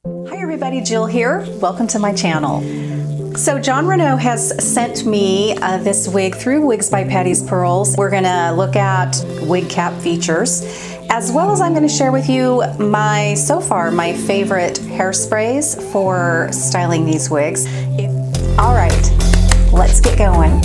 Hi everybody, Jill here. Welcome to my channel. So Jon Renau has sent me this wig through Wigs by Patti's Pearls. We're gonna look at wig cap features, as well as I'm gonna share with you so far my favorite hairsprays for styling these wigs. All right, let's get going.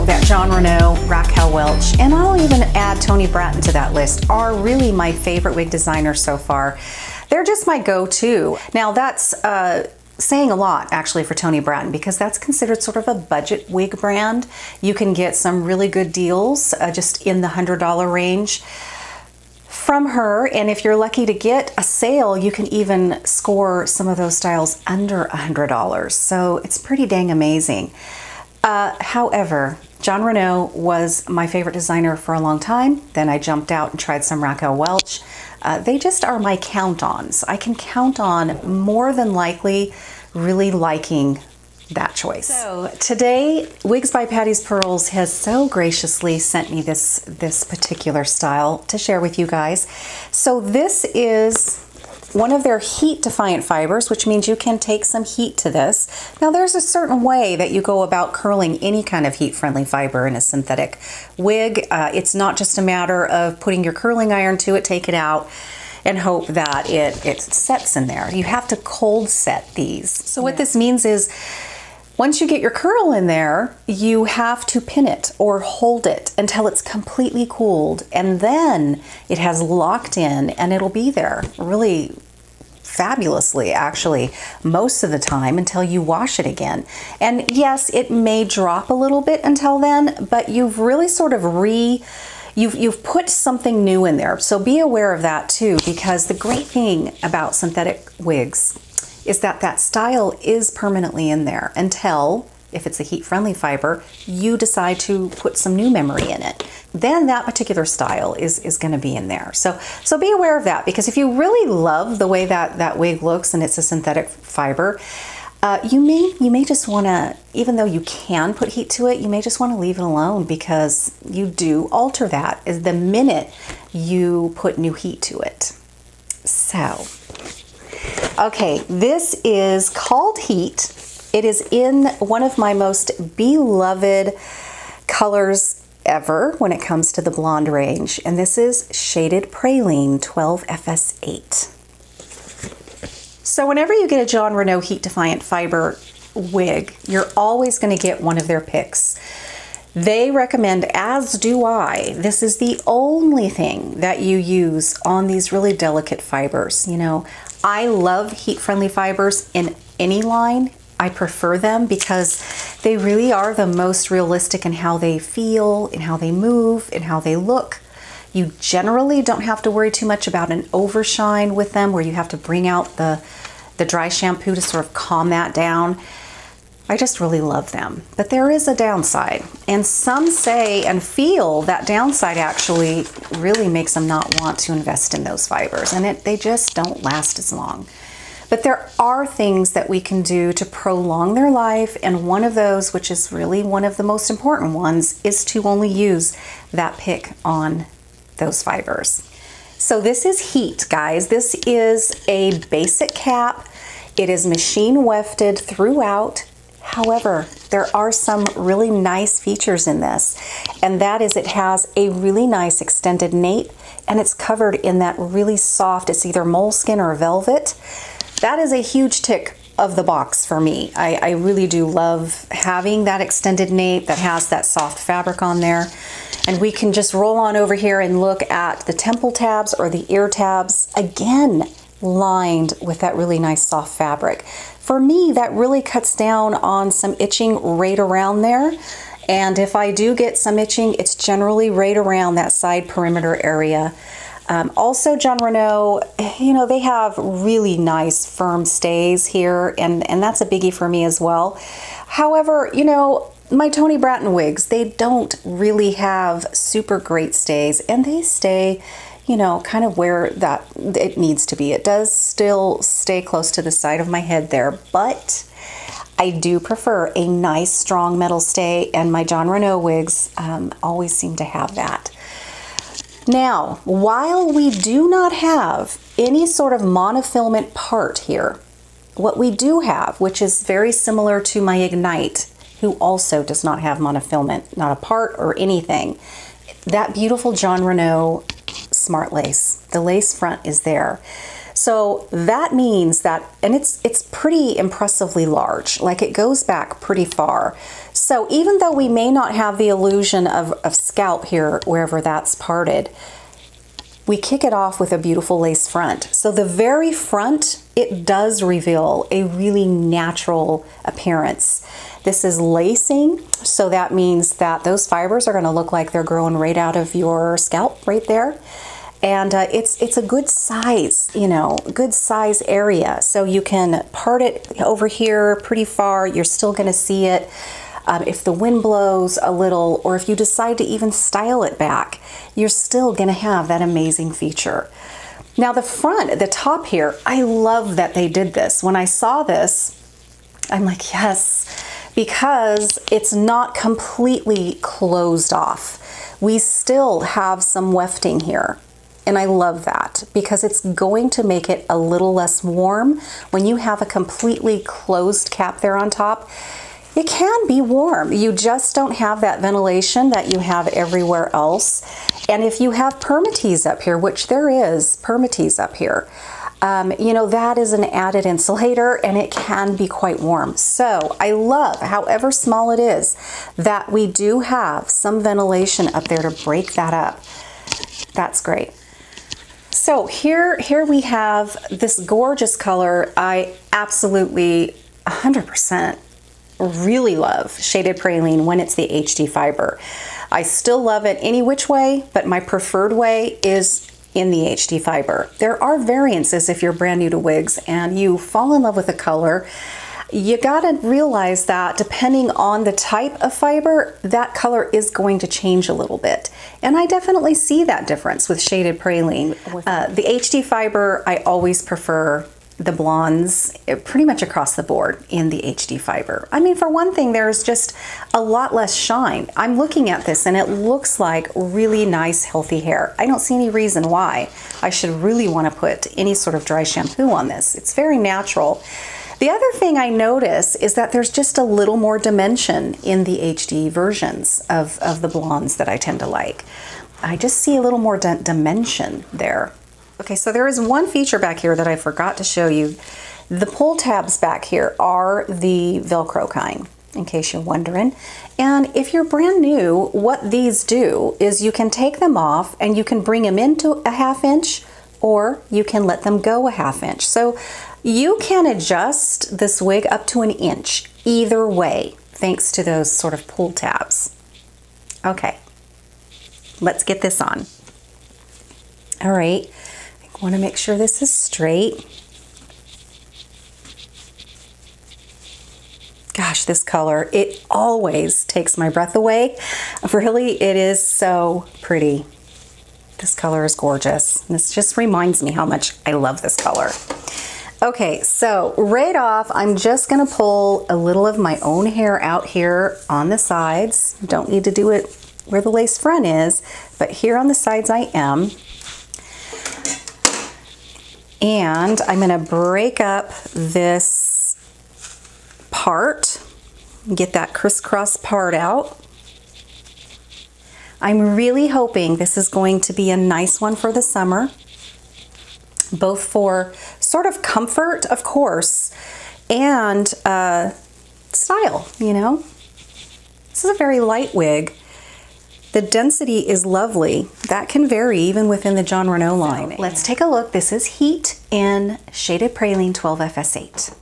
That Jon Renau, Raquel Welch, and I'll even add Toni Bratton to that list, are really my favorite wig designers so far. They're just my go-to. Now that's saying a lot actually for Toni Bratton, because that's considered sort of a budget wig brand. You can get some really good deals just in the $100 range from her, and if you're lucky to get a sale, you can even score some of those styles under $100. So it's pretty dang amazing. However, Jon Renau was my favorite designer for a long time. Then I jumped out and tried some Raquel Welch. They just are my count-ons. I can count on more than likely really liking that choice. So today, Wigs by Patti's Pearls has so graciously sent me this particular style to share with you guys. So this is one of their heat defiant fibers, which means you can take some heat to this. Now there's a certain way that you go about curling any kind of heat friendly fiber in a synthetic wig. It's not just a matter of putting your curling iron to it, take it out, and hope that it sets in there. You have to cold set these. So what this means is, once you get your curl in there, you have to pin it or hold it until it's completely cooled, and then it has locked in and it'll be there really fabulously, actually, most of the time until you wash it again. And yes, it may drop a little bit until then, but you've really sort of you've put something new in there. So be aware of that too, because the great thing about synthetic wigs is that that style is permanently in there until, if it's a heat-friendly fiber, you decide to put some new memory in it. Then that particular style is going to be in there. So be aware of that, because if you really love the way that wig looks and it's a synthetic fiber, you may just want to, even though you can put heat to it, you may just want to leave it alone, because you do alter that is the minute you put new heat to it. So, okay, this is called Heat. It is in one of my most beloved colors ever when it comes to the blonde range, and this is Shaded Praline 12FS8. So whenever you get a Jon Renau heat defiant fiber wig, you're always going to get one of their picks. They recommend, as do I, this is the only thing that you use on these really delicate fibers. You know, I love heat-friendly fibers in any line. I prefer them because they really are the most realistic in how they feel, in how they move, in how they look. You generally don't have to worry too much about an overshine with them, where you have to bring out the dry shampoo to sort of calm that down. I just really love them. But there is a downside, and some say and feel that downside actually really makes them not want to invest in those fibers, and they just don't last as long. But there are things that we can do to prolong their life, and one of those, which is really one of the most important ones, is to only use that pick on those fibers. So this is Heat, guys. This is a basic cap. It is machine wefted throughout. However, there are some really nice features in this, and that is it has a really nice extended nape, and it's covered in that really soft, it's either moleskin or velvet. That is a huge tick of the box for me. I really do love having that extended nape that has that soft fabric on there. And we can just roll on over here and look at the temple tabs or the ear tabs, again, lined with that really nice soft fabric. For me, that really cuts down on some itching right around there. And if I do get some itching, it's generally right around that side perimeter area. Also, Jon Renau, you know, they have really nice firm stays here, and that's a biggie for me as well. However, you know, my Toni Bratton wigs, they don't really have super great stays, and they stay, you know, kind of where that it needs to be. It does still stay close to the side of my head there, but I do prefer a nice strong metal stay, and my Jon Renau wigs always seem to have that. Now, while we do not have any sort of monofilament part here, what we do have, which is very similar to my Ignite, who also does not have monofilament, not a part or anything, that beautiful Jon Renau SmartLace. The lace front is there. So that means that, and it's pretty impressively large, like it goes back pretty far. So even though we may not have the illusion of scalp here, wherever that's parted, we kick it off with a beautiful lace front. So the very front, it does reveal a really natural appearance. This is lacing, so that means that those fibers are gonna look like they're growing right out of your scalp right there. And it's a good size, you know, good size area. So you can part it over here pretty far. You're still gonna see it. If the wind blows a little, or if you decide to even style it back, you're still gonna have that amazing feature. Now the front, the top here, I love that they did this. When I saw this, I'm like, yes, because it's not completely closed off. We still have some wefting here. And I love that because it's going to make it a little less warm. When you have a completely closed cap there on top, it can be warm. You just don't have that ventilation that you have everywhere else. And if you have permatease up here, which there is permatease up here, you know, that is an added insulator and it can be quite warm. So I love, however small it is, that we do have some ventilation up there to break that up. That's great. So here we have this gorgeous color. I absolutely 100% really love Shaded Praline when it's the HD fiber. I still love it any which way, but my preferred way is in the HD fiber. There are variances if you're brand new to wigs and you fall in love with a color. You gotta realize that depending on the type of fiber, that color is going to change a little bit. And I definitely see that difference with Shaded Praline. The HD fiber, I always prefer the blondes pretty much across the board in the HD fiber. I mean, for one thing, there's just a lot less shine. I'm looking at this and it looks like really nice, healthy hair. I don't see any reason why I should really want to put any sort of dry shampoo on this. It's very natural. The other thing I notice is that there's just a little more dimension in the HD versions of the blondes that I tend to like. I just see a little more dimension there. Okay, so there is one feature back here that I forgot to show you. The pull tabs back here are the Velcro kind, in case you're wondering. And if you're brand new, what these do is you can take them off and you can bring them into a 1/2 inch, or you can let them go a 1/2 inch. So you can adjust this wig up to 1 inch either way, thanks to those sort of pull tabs. Okay, let's get this on. All right, I want to make sure this is straight. Gosh, this color, it always takes my breath away. Really, it is so pretty. This color is gorgeous. This just reminds me how much I love this color. Okay, so right off, I'm just gonna pull a little of my own hair out here on the sides. Don't need to do it where the lace front is, but here on the sides I am. And I'm gonna break up this part, get that crisscross part out. I'm really hoping this is going to be a nice one for the summer, both for sort of comfort, of course, and style, you know. This is a very light wig. The density is lovely. That can vary even within the Jon Renau line. Let's take a look. This is Heat in Shaded Praline 12FS8.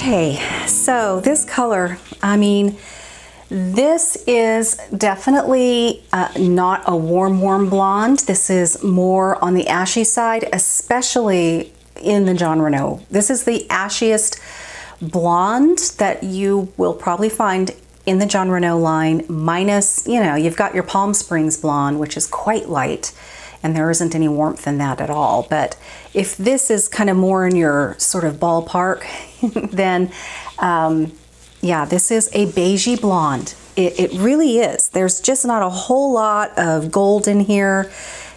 Okay, so this color, I mean, this is definitely not a warm blonde. This is more on the ashy side, especially in the Jon Renau. This is the ashiest blonde that you will probably find in the Jon Renau line, minus, you know, you've got your Palm Springs blonde, which is quite light, and there isn't any warmth in that at all. But if this is kind of more in your sort of ballpark, then yeah, this is a beigey blonde. It really is. There's just not a whole lot of gold in here,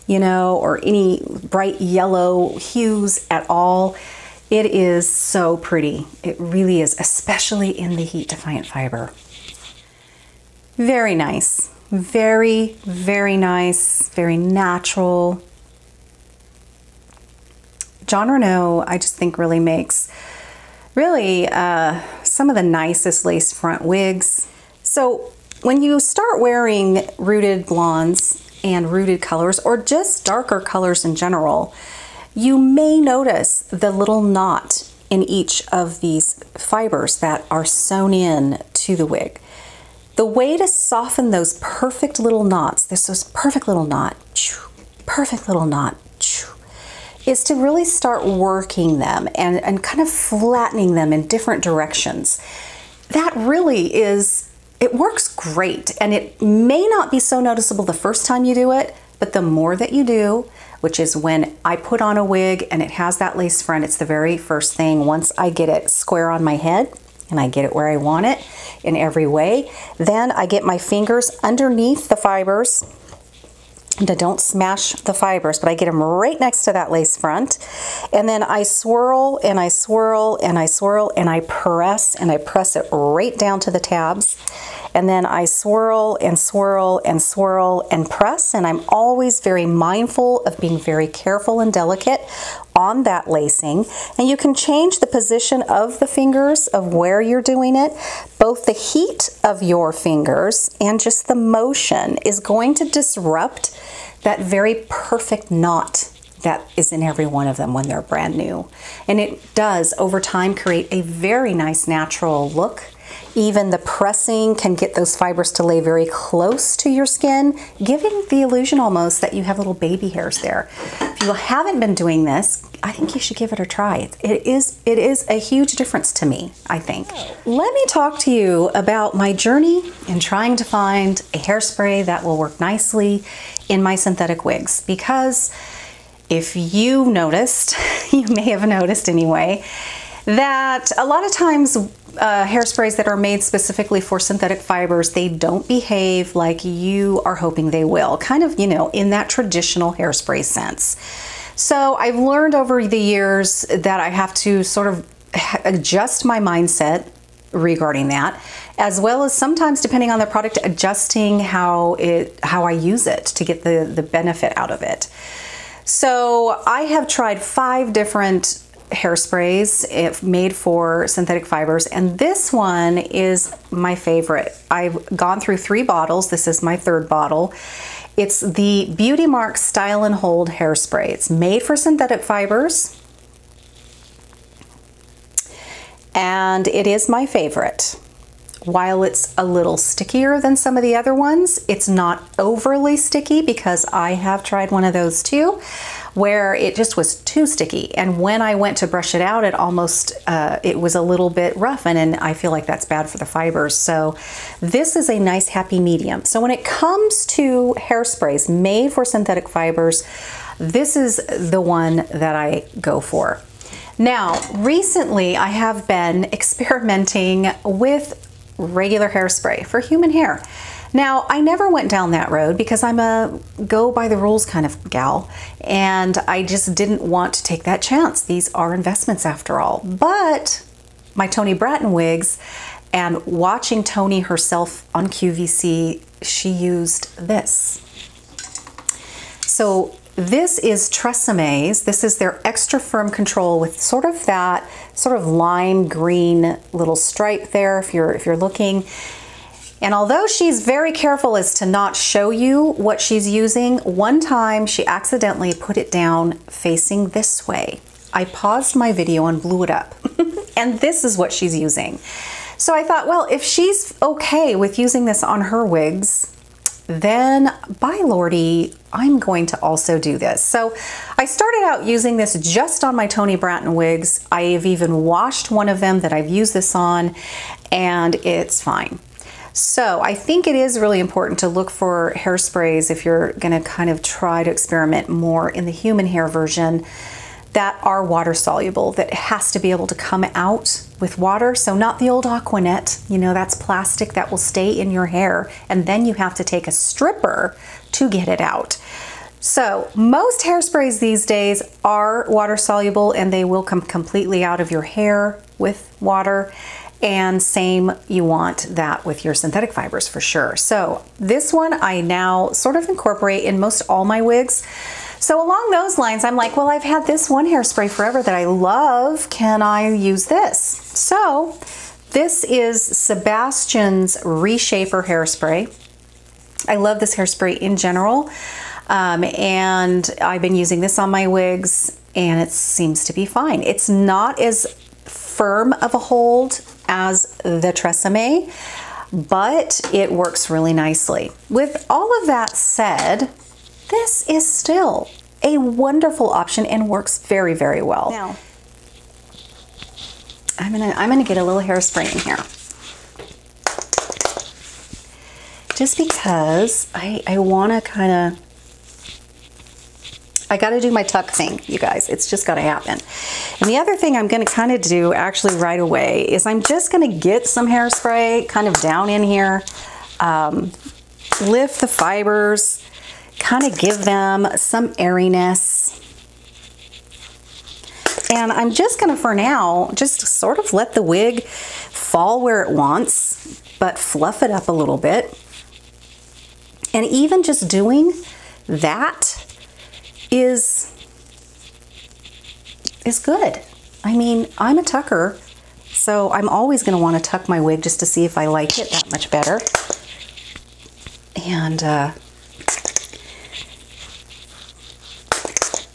you know, or any bright yellow hues at all. It is so pretty. It really is, especially in the heat defiant fiber. Very nice. Very, very nice. Very natural. Jon Renau, I just think really makes really some of the nicest lace front wigs. So when you start wearing rooted blondes and rooted colors, or just darker colors in general, you may notice the little knot in each of these fibers that are sewn in to the wig. The way to soften those perfect little knots, this perfect little knot, is to really start working them and kind of flattening them in different directions. That really is, it works great, and it may not be so noticeable the first time you do it, but the more that you do, which is when I put on a wig and it has that lace front, it's the very first thing. Once I get it square on my head and I get it where I want it in every way, then I get my fingers underneath the fibers. And I don't smash the fibers, but I get them right next to that lace front. And then I swirl and I swirl and I swirl and I press it right down to the tabs. And then I swirl and swirl and swirl and press. And I'm always very mindful of being very careful and delicate on that lacing. And you can change the position of the fingers of where you're doing it. Both the heat of your fingers and just the motion is going to disrupt that very perfect knot that is in every one of them when they're brand new. And it does, over time, create a very nice natural look. Even the pressing can get those fibers to lay very close to your skin, giving the illusion almost that you have little baby hairs there. If you haven't been doing this, I think you should give it a try. It is a huge difference to me, I think. Let me talk to you about my journey in trying to find a hairspray that will work nicely in my synthetic wigs, because if you noticed, you may have noticed anyway, that a lot of times hairsprays that are made specifically for synthetic fibers, they don't behave like you are hoping they will, kind of, you know, in that traditional hairspray sense. So I've learned over the years that I have to sort of adjust my mindset regarding that, as well as sometimes, depending on the product, adjusting how I use it to get the benefit out of it. So I have tried 5 different hairsprays made for synthetic fibers, and this one is my favorite. I've gone through 3 bottles. This is my 3rd bottle. It's the Beauty Mark Style and Hold hairspray. It's made for synthetic fibers, and it is my favorite. While it's a little stickier than some of the other ones, it's not overly sticky, because I have tried one of those too, where it just was too sticky. And when I went to brush it out, it almost, it was a little bit rough, and I feel like that's bad for the fibers. So this is a nice happy medium. So when it comes to hairsprays made for synthetic fibers, this is the one that I go for. Now, recently I have been experimenting with regular hairspray for human hair. Now, I never went down that road because I'm a go by the rules kind of gal, and I just didn't want to take that chance. These are investments after all. But my Toni Bratton wigs, and watching Toni herself on QVC, she used this. So this is Treseme's. This is their extra firm control with sort of that sort of lime green little stripe there if you're looking. And although she's very careful as to not show you what she's using, one time she accidentally put it down facing this way. I paused my video and blew it up. and this is what she's using. So I thought, well, if she's okay with using this on her wigs, then by Lordy, I'm going to also do this. So I started out using this just on my Toni Bratton wigs. I've even washed one of them that I've used this on, and it's fine. So I think it is really important to look for hairsprays if you're gonna kind of try to experiment more in the human hair version that are water soluble, that has to be able to come out with water. So not the old Aquanet, you know, that's plastic that will stay in your hair, and then you have to take a stripper to get it out. So most hairsprays these days are water soluble, and they will come completely out of your hair with water. And same, you want that with your synthetic fibers for sure. So this one I now sort of incorporate in most all my wigs. So along those lines, I'm like, well, I've had this one hairspray forever that I love. Can I use this? So this is Sebastian's Reshaper hairspray. I love this hairspray in general. And I've been using this on my wigs, and it seems to be fine. It's not as firm of a hold as the Tresemme, but it works really nicely. With all of that said, this is still a wonderful option and works very, very well. Now, I'm gonna get a little hairspray in here. Just because I wanna kinda, I gotta do my tuck thing, you guys. It's just gotta happen. And the other thing I'm gonna kinda do actually right away is I'm just gonna get some hairspray kind of down in here, lift the fibers, kind of give them some airiness. And I'm just gonna, for now, just sort of let the wig fall where it wants, but fluff it up a little bit. And even just doing that is good. I mean, I'm a tucker, so I'm always gonna wanna tuck my wig just to see if I like it that much better. And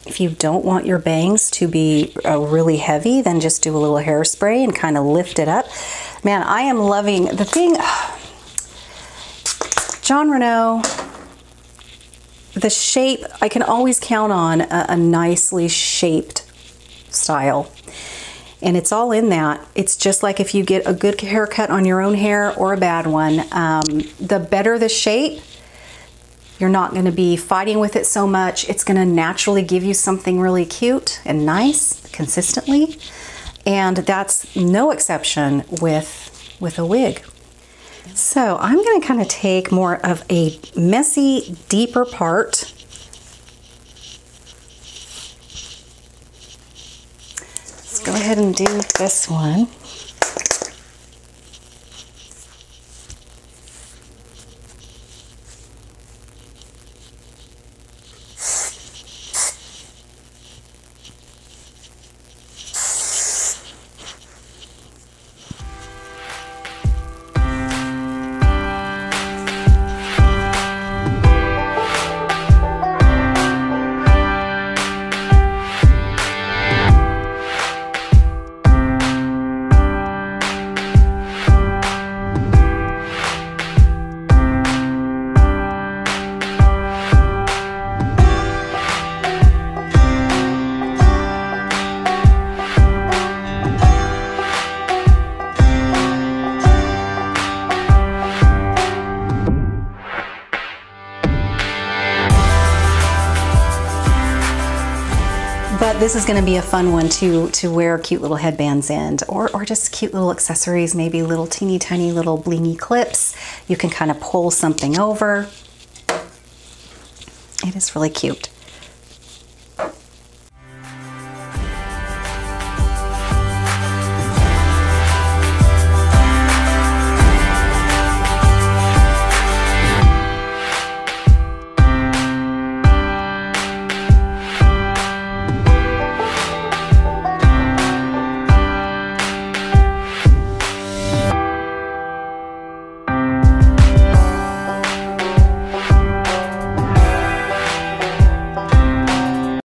if you don't want your bangs to be really heavy, then just do a little hairspray and kind of lift it up. Man, I am loving the thing. Jon Renau, the shape, I can always count on a nicely shaped style. And it's all in that. It's just like if you get a good haircut on your own hair or a bad one, the better the shape, you're not going to be fighting with it so much. It's going to naturally give you something really cute and nice consistently. And that's no exception with a wig. So I'm going to kind of take more of a messy, deeper part. Let's go ahead and do this one. But this is going to be a fun one to wear cute little headbands in, or just cute little accessories, maybe little teeny tiny little blingy clips. You can kind of pull something over. It is really cute.